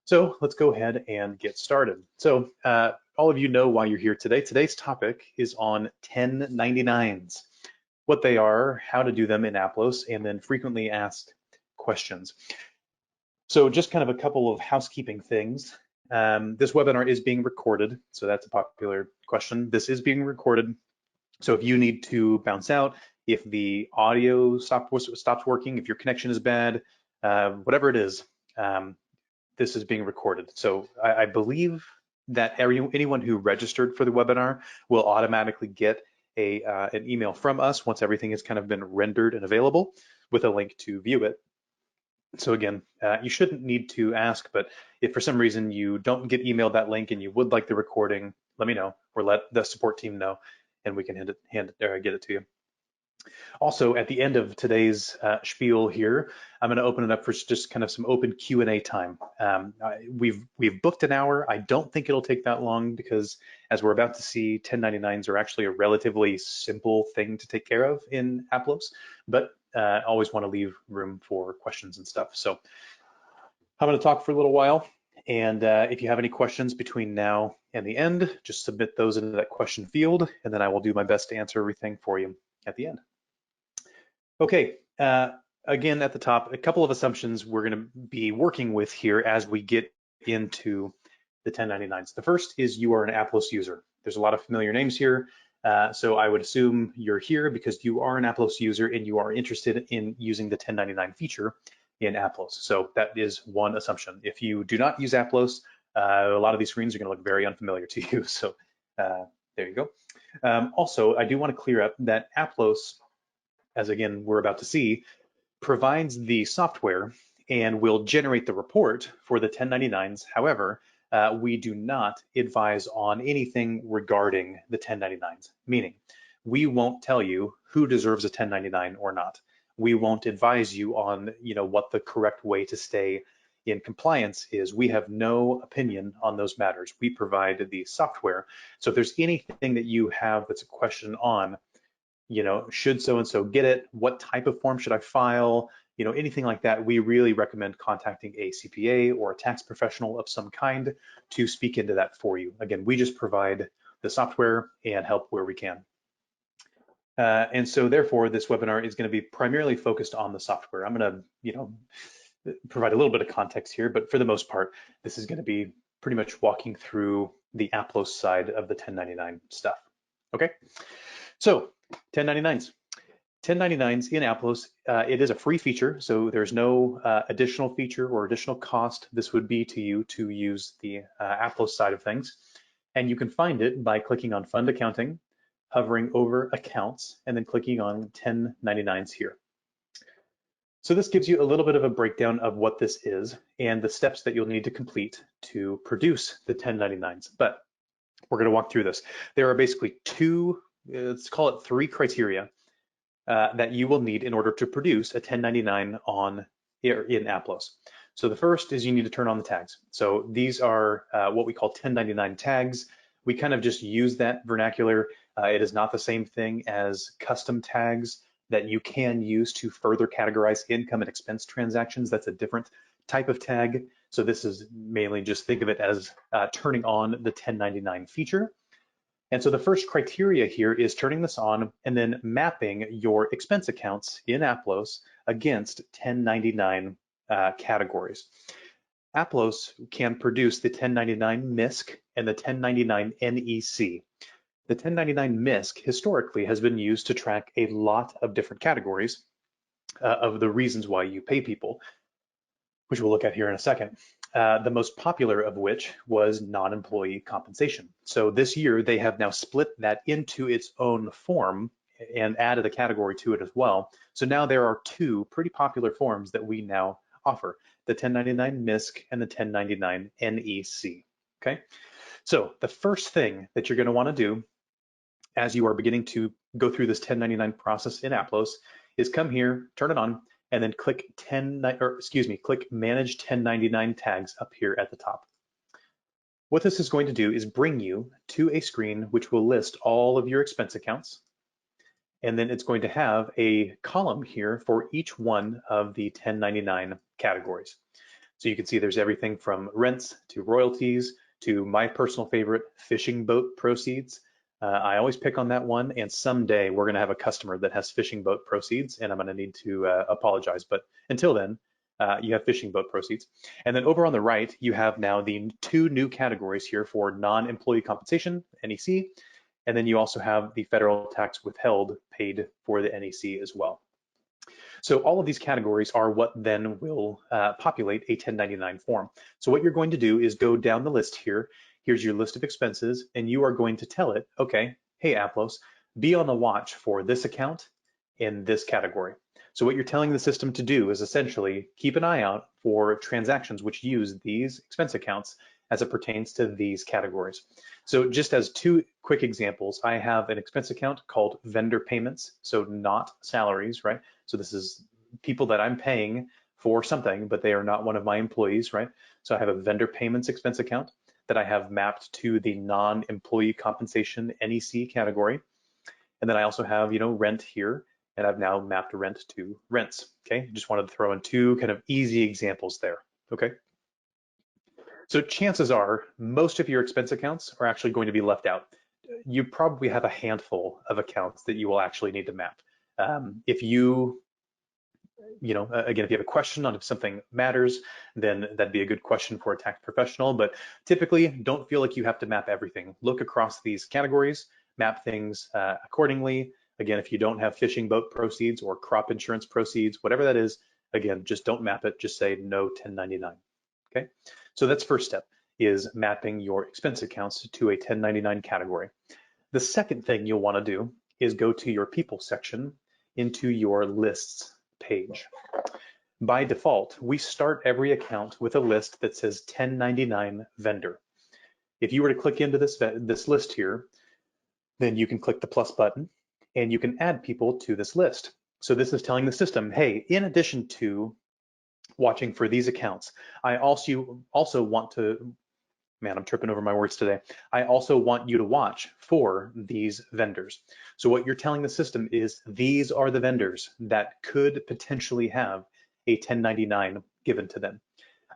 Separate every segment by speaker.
Speaker 1: So let's go ahead and get started. All of you know why you're here today. Today's topic is on 1099s, what they are, how to do them in Aplos, and then frequently asked questions. So just kind of a couple of housekeeping things. This webinar is being recorded, so that's a popular question. This is being recorded. So if you need to bounce out, if the audio stops working, if your connection is bad, whatever it is, this is being recorded. So I believe that anyone who registered for the webinar will automatically get an email from us once everything has kind of been rendered and available with a link to view it. So again, you shouldn't need to ask, but if for some reason you don't get emailed that link and you would like the recording, let me know or let the support team know, and we can get it to you. Also, at the end of today's spiel here, I'm going to open it up for just kind of some open Q&A time. We've booked an hour. I don't think it'll take that long because, as we're about to see, 1099s are actually a relatively simple thing to take care of in Aplos, but always want to leave room for questions and stuff. So I'm going to talk for a little while. And if you have any questions between now and the end, just submit those into that question field, and then I will do my best to answer everything for you at the end. Okay, again, at the top, a couple of assumptions we're going to be working with here as we get into the 1099s. The first is you are an Aplos user. There's a lot of familiar names here, so I would assume you're here because you are an Aplos user and you are interested in using the 1099 feature in Aplos. So that is one assumption. If you do not use Aplos, a lot of these screens are going to look very unfamiliar to you. So there you go. Also, I do want to clear up that Aplos, as again we're about to see, provides the software and will generate the report for the 1099s. However, we do not advise on anything regarding the 1099s, meaning we won't tell you who deserves a 1099 or not. We won't advise you on what the correct way to stay in compliance is. We have no opinion on those matters. We provide the software. So if there's anything that you have that's a question on, should so-and-so get it? What type of form should I file? Anything like that, we really recommend contacting a CPA or a tax professional of some kind to speak into that for you. Again, we just provide the software and help where we can. And so therefore, this webinar is going to be primarily focused on the software. I'm going to, provide a little bit of context here, but for the most part, this is going to be pretty much walking through the Aplos side of the 1099 stuff. Okay, so 1099s. 1099s in Aplos, it is a free feature, so there's no additional feature or additional cost this would be to you to use the Aplos side of things. And you can find it by clicking on Fund Accounting, hovering over Accounts, and then clicking on 1099s here. So this gives you a little bit of a breakdown of what this is and the steps that you'll need to complete to produce the 1099s. But we're going to walk through this. There are basically let's call it three criteria that you will need in order to produce a 1099 in Aplos. So the first is you need to turn on the tags. So these are what we call 1099 tags. We kind of just use that vernacular. It is not the same thing as custom tags that you can use to further categorize income and expense transactions. That's a different type of tag. So this is mainly just think of it as turning on the 1099 feature. And so the first criteria here is turning this on and then mapping your expense accounts in Aplos against 1099 categories. Aplos can produce the 1099 MISC and the 1099 NEC. The 1099 MISC historically has been used to track a lot of different categories of the reasons why you pay people, which we'll look at here in a second. The most popular of which was non-employee compensation. So this year, they have now split that into its own form and added a category to it as well. So now there are two pretty popular forms that we now offer, the 1099 MISC and the 1099 NEC, okay? So the first thing that you're gonna wanna do as you are beginning to go through this 1099 process in Aplos is come here, turn it on, and then click click Manage 1099 tags up here at the top. What this is going to do is bring you to a screen which will list all of your expense accounts, and then it's going to have a column here for each one of the 1099 categories. So you can see there's everything from rents to royalties to my personal favorite, fishing boat proceeds. I always pick on that one, and someday we're going to have a customer that has fishing boat proceeds, and I'm going to need to apologize. But until then, you have fishing boat proceeds. And then over on the right, you have now the two new categories here for non-employee compensation, NEC, and then you also have the federal tax withheld paid for the NEC as well. So all of these categories are what then will populate a 1099 form. So what you're going to do is go down the list here. Here's your list of expenses, and you are going to tell it, okay, hey, Aplos, be on the watch for this account in this category. So what you're telling the system to do is essentially keep an eye out for transactions which use these expense accounts as it pertains to these categories. So just as two quick examples, I have an expense account called vendor payments, so not salaries, right? So this is people that I'm paying for something, but they are not one of my employees, right? So I have a vendor payments expense account that I have mapped to the non-employee compensation NEC category. And then I also have, rent here, and I've now mapped rent to rents, okay? Just wanted to throw in two kind of easy examples there, okay? So chances are most of your expense accounts are actually going to be left out. You probably have a handful of accounts that you will actually need to map. If you again, if you have a question on if something matters, then that'd be a good question for a tax professional. But typically, don't feel like you have to map everything. Look across these categories, map things accordingly. Again, if you don't have fishing boat proceeds or crop insurance proceeds, whatever that is, again, just don't map it. Just say no 1099. Okay, so that's first step, is mapping your expense accounts to a 1099 category. The second thing you'll want to do is go to your people section into your lists page. By default, we start every account with a list that says 1099 vendor. If you were to click into this list here, then you can click the plus button and you can add people to this list. So this is telling the system, hey, in addition to watching for these accounts, I also want to, man, I'm tripping over my words today. I also want you to watch for these vendors. So what you're telling the system is these are the vendors that could potentially have a 1099 given to them.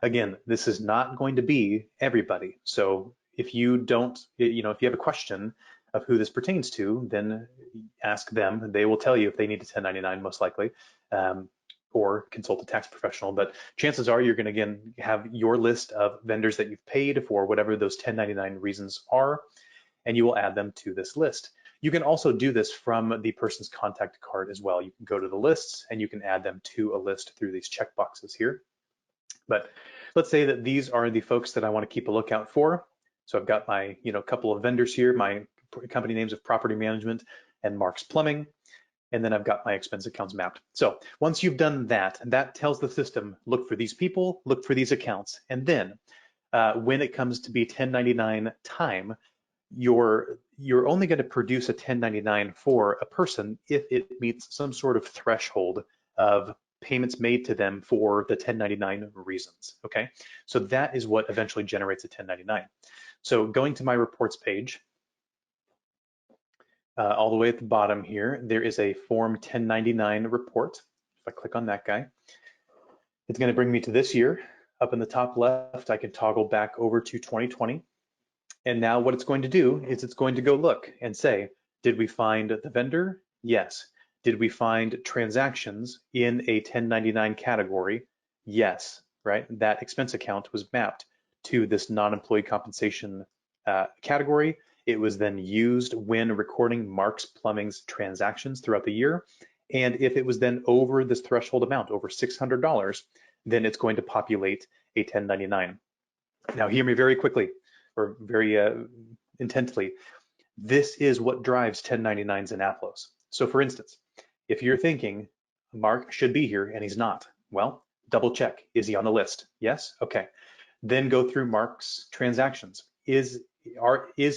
Speaker 1: Again, this is not going to be everybody. So if you don't, if you have a question of who this pertains to, then ask them. They will tell you if they need a 1099 most likely. Or consult a tax professional, but chances are you're going to, again, have your list of vendors that you've paid for whatever those 1099 reasons are, and you will add them to this list. You can also do this from the person's contact card as well. You can go to the lists and you can add them to a list through these checkboxes here. But let's say that these are the folks that I want to keep a lookout for. So I've got my, couple of vendors here, my company names of Property Management and Mark's Plumbing. And then I've got my expense accounts mapped. So once you've done that, that tells the system, look for these people, look for these accounts. And then when it comes to be 1099 time, you're only going to produce a 1099 for a person if it meets some sort of threshold of payments made to them for the 1099 reasons, okay? So that is what eventually generates a 1099. So going to my reports page, all the way at the bottom here, there is a Form 1099 report. If I click on that guy, it's going to bring me to this year. Up in the top left, I can toggle back over to 2020. And now what it's going to do is it's going to go look and say, did we find the vendor? Yes. Did we find transactions in a 1099 category? Yes, right? That expense account was mapped to this non-employee compensation category. It was then used when recording Mark's Plumbing's transactions throughout the year. And if it was then over this threshold amount, over $600, then it's going to populate a 1099. Now, hear me very quickly, or very intently. This is what drives 1099s in Aplos. So for instance, if you're thinking Mark should be here and he's not, well, double check. Is he on the list? Yes? Okay. Then go through Mark's transactions. Is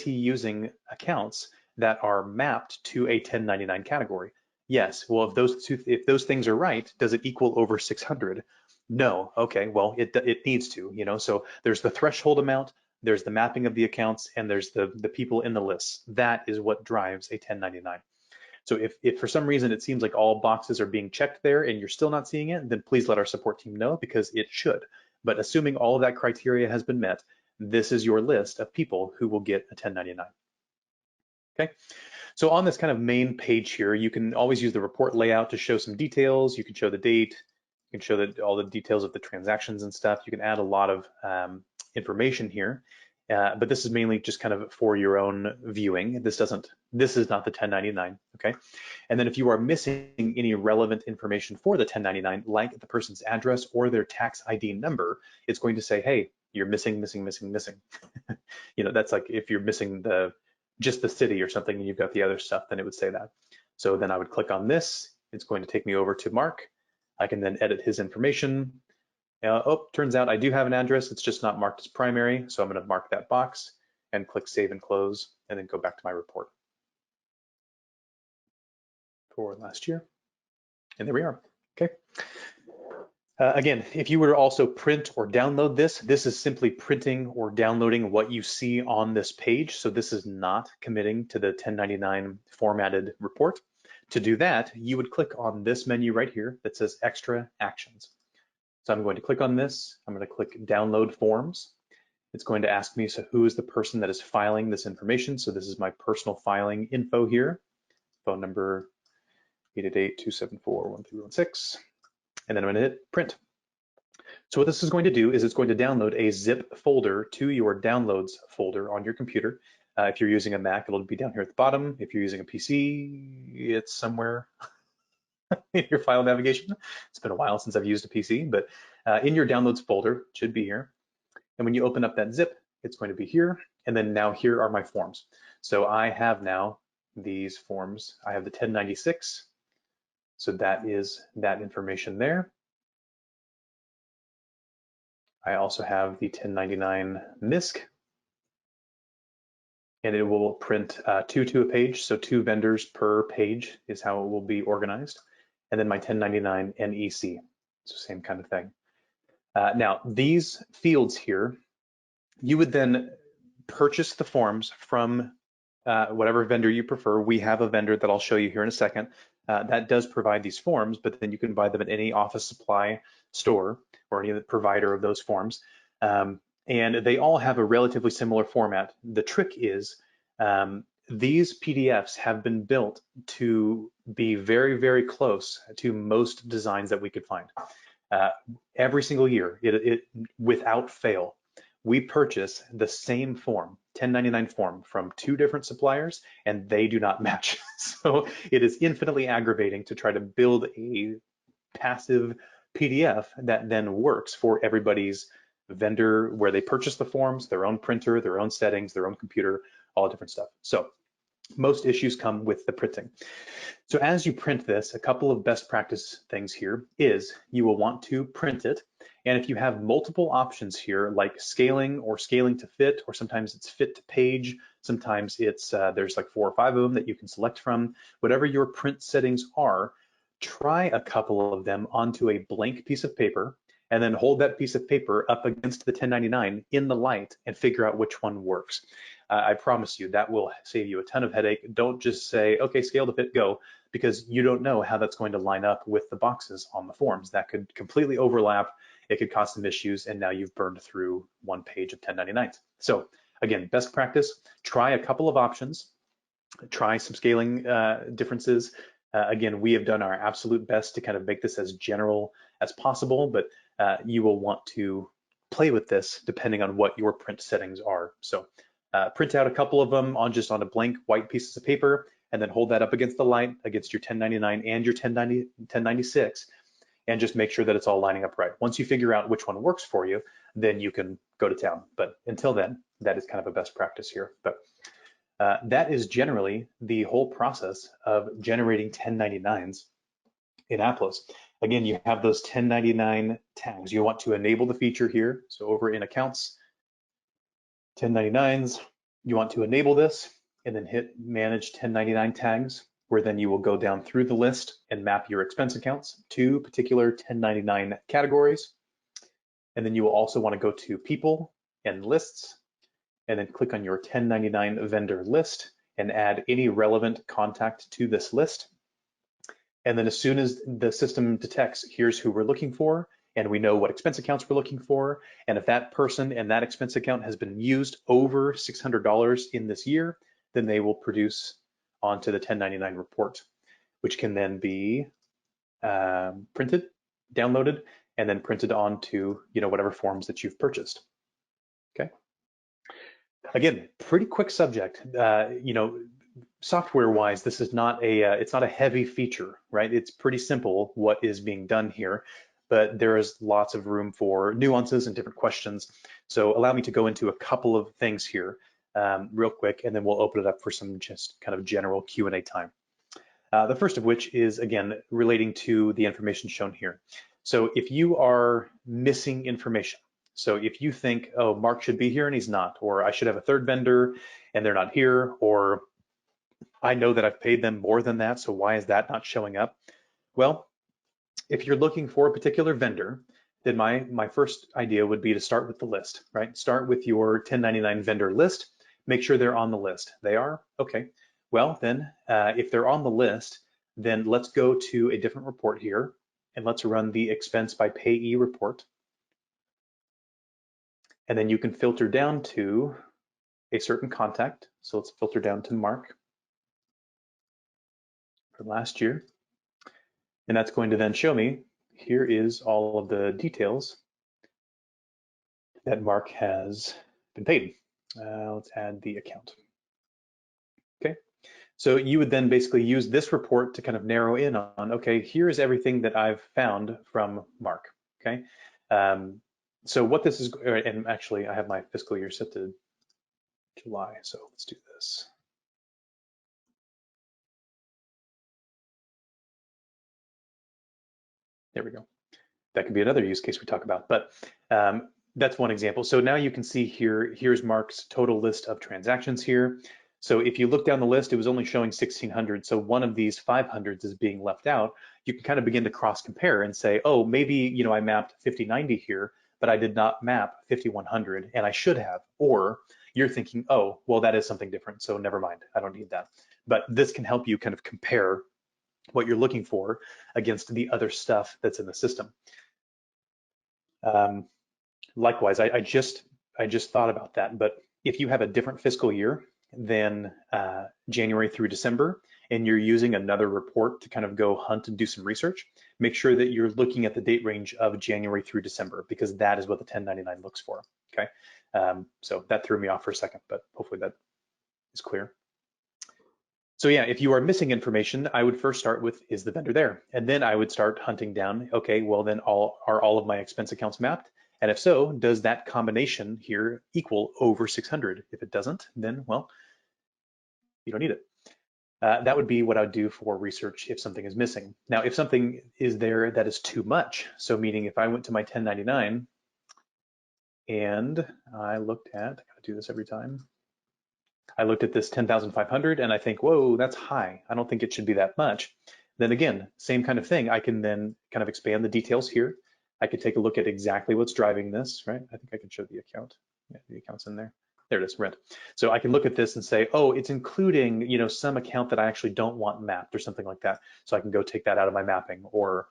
Speaker 1: he using accounts that are mapped to a 1099 category? Yes. Well, if those things are right, does it equal over 600? No. Okay. Well, it needs to. So there's the threshold amount, there's the mapping of the accounts, and there's the people in the lists. That is what drives a 1099. So if for some reason it seems like all boxes are being checked there and you're still not seeing it, then please let our support team know, because it should. But assuming all of that criteria has been met, this is your list of people who will get a 1099. Okay, so on this kind of main page here, you can always use the report layout to show some details. You can show the date, you can show all the details of the transactions and stuff. You can add a lot of information here, but this is mainly just kind of for your own viewing. This is not the 1099, okay? And then if you are missing any relevant information for the 1099, like the person's address or their tax ID number, it's going to say, hey, you're missing. You know, that's like if you're missing just the city or something and you've got the other stuff, then it would say that. So then I would click on this. It's going to take me over to Mark. I can then edit his information. Oh, turns out I do have an address. It's just not marked as primary. So I'm going to mark that box and click Save and Close, and then go back to my report for last year. And there we are. Okay. Again, if you were to also print or download this is simply printing or downloading what you see on this page. So this is not committing to the 1099 formatted report. To do that, you would click on this menu right here that says Extra Actions. So I'm going to click on this. I'm going to click Download Forms. It's going to ask me, so who is the person that is filing this information? So this is my personal filing info here. Phone number 888-274-1316. And then I'm going to hit print. So what this is going to do is it's going to download a zip folder to your downloads folder on your computer. If you're using a Mac, it'll be down here at the bottom. If you're using a PC, it's somewhere in your file navigation. It's been a while since I've used a PC, but in your downloads folder, it should be here. And when you open up that zip, it's going to be here. And then now here are my forms. So I have now these forms. I have the 1096. So that is that information there. I also have the 1099 MISC, and it will print 2 to a page, so 2 vendors per page is how it will be organized. And then my 1099 NEC, so same kind of thing. Now, these fields here, you would then purchase the forms from whatever vendor you prefer. We have a vendor that I'll show you here in a second that does provide these forms, but then you can buy them at any office supply store or any provider of those forms. And they all have a relatively similar format. The trick is these PDFs have been built to be very, very close to most designs that we could find. Every single year, without fail, we purchase the same form, 1099 form, from 2 different suppliers, and they do not match. So it is infinitely aggravating to try to build a passive PDF that then works for everybody's vendor where they purchase the forms, their own printer, their own settings, their own computer, all different stuff. So most issues come with the printing. So as you print this, a couple of best practice things here is you will want to print it. And if you have multiple options here, like scaling or scaling to fit, or sometimes it's fit to page, sometimes it's there's like 4 or 5 of them that you can select from, whatever your print settings are, try a couple of them onto a blank piece of paper and then hold that piece of paper up against the 1099 in the light and figure out which one works. I promise you that will save you a ton of headache. Don't just say, okay, scale to fit, go, because you don't know how that's going to line up with the boxes on the forms. That could completely overlap. It could cause some issues, and now you've burned through 1 page of 1099s. So again, best practice, try a couple of options, try some scaling differences. Again, we have done our absolute best to kind of make this as general as possible, but you will want to play with this depending on what your print settings are. So print out a couple of them on a blank white pieces of paper, and then hold that up against the light, against your 1099 and your 1096, and just make sure that it's all lining up right. Once you figure out which one works for you, then you can go to town. But until then, that is kind of a best practice here. But that is generally the whole process of generating 1099s in Aplos. Again, you have those 1099 tags. You want to enable the feature here. So over in Accounts, 1099s, you want to enable this and then hit Manage 1099 Tags, where then you will go down through the list and map your expense accounts to particular 1099 categories. And then you will also want to go to People and Lists, and then click on your 1099 vendor list and add any relevant contact to this list. And then as soon as the system detects, here's who we're looking for, and we know what expense accounts we're looking for. And if that person and that expense account has been used over $600 in this year, then they will produce onto the 1099 report, which can then be printed, downloaded, and then printed onto whatever forms that you've purchased. Okay. Again, pretty quick subject. Software-wise, this is not it's not a heavy feature, right? It's pretty simple what is being done here, but there is lots of room for nuances and different questions. So allow me to go into a couple of things here real quick, and then we'll open it up for some just kind of general Q&A time. The first of which is, again, relating to the information shown here. So if you are missing information, so if you think, oh, Mark should be here and he's not, or I should have a third vendor and they're not here, or I know that I've paid them more than that, so why is that not showing up? Well, if you're looking for a particular vendor, then my first idea would be to start with the list, right? Start with your 1099 vendor list, make sure they're on the list. They are? Okay. Well, then if they're on the list, then let's go to a different report here and let's run the expense by payee report. And then you can filter down to a certain contact. So let's filter down to Mark from last year. And that's going to then show me, here is all of the details that Mark has been paid. Let's add the account. Okay, so you would then basically use this report to kind of narrow in on, okay, here's everything that I've found from Mark, okay? So what this is, and actually I have my fiscal year set to July, so let's do this. There we go. That could be another use case we talk about, but that's one example. So now you can see here, here's Mark's total list of transactions here. So if you look down the list, it was only showing 1,600. So one of these 500s is being left out. You can kind of begin to cross compare and say, oh, maybe I mapped 5090 here, but I did not map 5100 and I should have. Or you're thinking, oh, well, that is something different. So never mind, I don't need that. But this can help you kind of compare what you're looking for against the other stuff that's in the system. Likewise, I just thought about that, but if you have a different fiscal year than January through December, and you're using another report to kind of go hunt and do some research, make sure that you're looking at the date range of January through December, because that is what the 1099 looks for, okay? So that threw me off for a second, but hopefully that is clear. So yeah, if you are missing information, I would first start with, is the vendor there? And then I would start hunting down, okay, well then are all of my expense accounts mapped? And if so, does that combination here equal over 600? If it doesn't, then, well, you don't need it. That would be what I would do for research if something is missing. Now, if something is there that is too much, so meaning if I went to my 1099 and I looked at, I gotta do this every time, I looked at this 10,500 and I think, whoa, that's high. I don't think it should be that much. Then again, same kind of thing. I can then kind of expand the details here. I could take a look at exactly what's driving this, right? I think I can show the account. Yeah, the account's in there. There it is, rent. So I can look at this and say, oh, it's including, some account that I actually don't want mapped or something like that. So I can go take that out of my mapping or,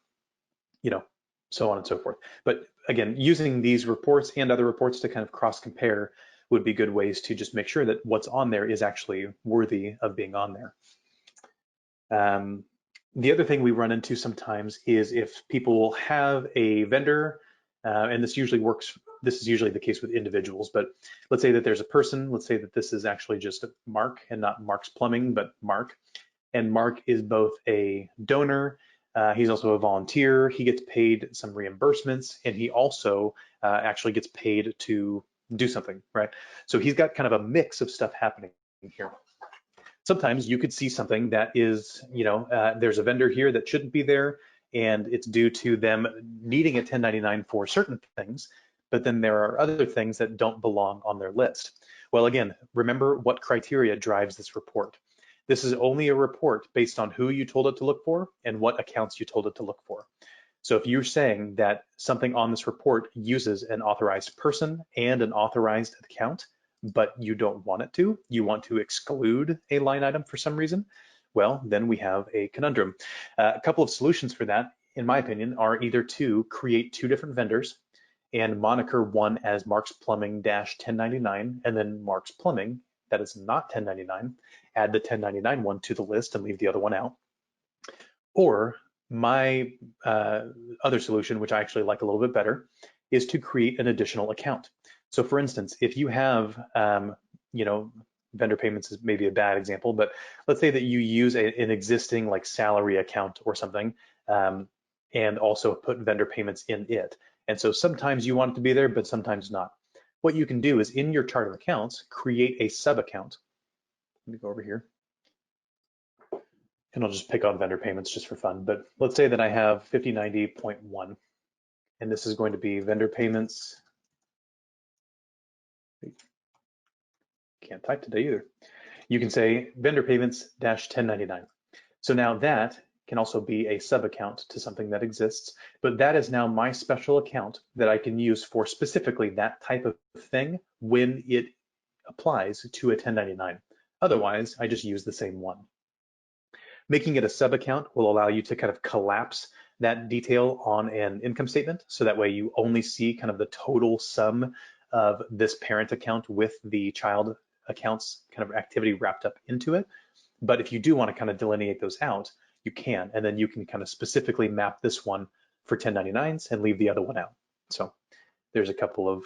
Speaker 1: so on and so forth. But again, using these reports and other reports to kind of cross compare would be good ways to just make sure that what's on there is actually worthy of being on there. The other thing we run into sometimes is if people have a vendor, and this is usually the case with individuals, but let's say that there's a person, let's say that this is actually just Mark and not Mark's Plumbing, but Mark. And Mark is both a donor, he's also a volunteer, he gets paid some reimbursements, and he also actually gets paid to do something, right? So he's got kind of a mix of stuff happening here. Sometimes you could see something that is, there's a vendor here that shouldn't be there, and it's due to them needing a 1099 for certain things, but then there are other things that don't belong on their list. Well, again, remember what criteria drives this report. This is only a report based on who you told it to look for and what accounts you told it to look for. So if you're saying that something on this report uses an authorized person and an authorized account, but you don't want it to, you want to exclude a line item for some reason, well, then we have a conundrum. A couple of solutions for that in my opinion, are either to create two different vendors and moniker one as Mark's Plumbing -1099 and then Mark's Plumbing, that is not 1099, add the 1099 one to the list and leave the other one out. Or my other solution, which I actually like a little bit better, is to create an additional account. So for instance, if you have, vendor payments is maybe a bad example, but let's say that you use an existing like salary account or something, and also put vendor payments in it. And so sometimes you want it to be there, but sometimes not. What you can do is in your chart of accounts, create a sub account. Let me go over here. And I'll just pick on vendor payments just for fun. But let's say that I have 5090.1, and this is going to be vendor payments. Can't type today either. You can say vendor payments -1099. So now that can also be a sub account to something that exists, but that is now my special account that I can use for specifically that type of thing when it applies to a 1099. Otherwise, I just use the same one. Making it a sub account will allow you to kind of collapse that detail on an income statement. So that way you only see kind of the total sum of this parent account with the child accounts kind of activity wrapped up into it. But if you do want to kind of delineate those out, you can, and then you can kind of specifically map this one for 1099s and leave the other one out. So there's a couple of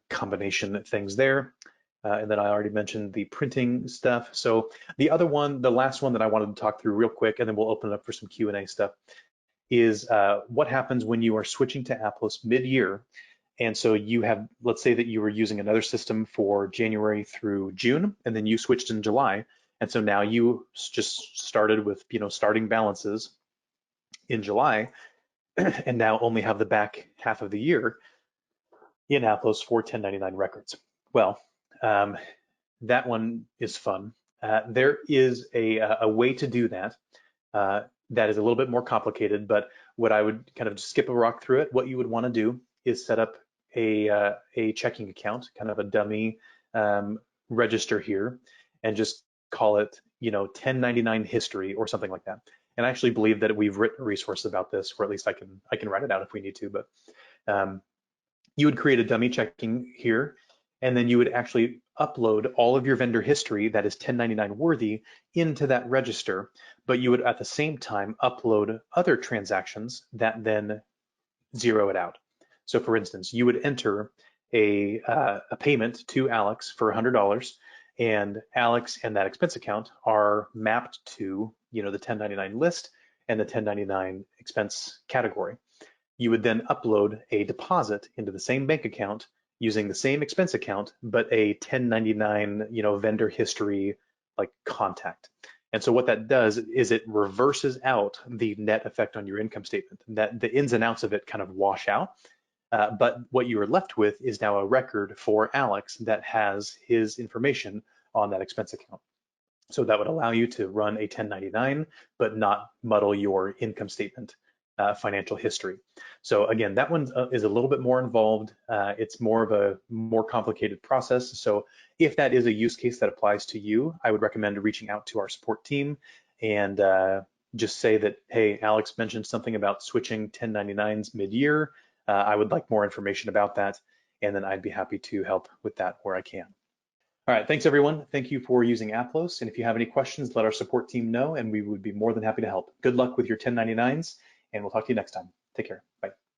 Speaker 1: combination things there. And then I already mentioned the printing stuff. So the other one, the last one that I wanted to talk through real quick, and then we'll open it up for some Q&A stuff, is what happens when you are switching to Aplos mid-year. And so you have, let's say that you were using another system for January through June, and then you switched in July. And so now you just started with, starting balances in July, and now only have the back half of the year in Aplos for 1099 records. Well, that one is fun. There is a way to do that that is a little bit more complicated, but what I would kind of just skip a rock through it. What you would want to do is set up a checking account, kind of a dummy register here, and just call it, 1099 history or something like that. And I actually believe that we've written a resource about this, or at least I can write it out if we need to. But you would create a dummy checking here, and then you would actually upload all of your vendor history that is 1099 worthy into that register, but you would at the same time upload other transactions that then zero it out. So for instance, you would enter a payment to Alex for $100, and Alex and that expense account are mapped to the 1099 list and the 1099 expense category. You would then upload a deposit into the same bank account using the same expense account, but a 1099 vendor history like contact. And so what that does is it reverses out the net effect on your income statement. That the ins and outs of it kind of wash out. But what you are left with is now a record for Alex that has his information on that expense account. So that would allow you to run a 1099, but not muddle your income statement financial history. So again, that one is a little bit more involved. It's more of a more complicated process. So if that is a use case that applies to you, I would recommend reaching out to our support team and just say that, hey, Alex mentioned something about switching 1099s mid-year. I would like more information about that, and then I'd be happy to help with that where I can. All right, thanks everyone. Thank you for using Aplos. And if you have any questions, let our support team know, and we would be more than happy to help. Good luck with your 1099s, and we'll talk to you next time. Take care.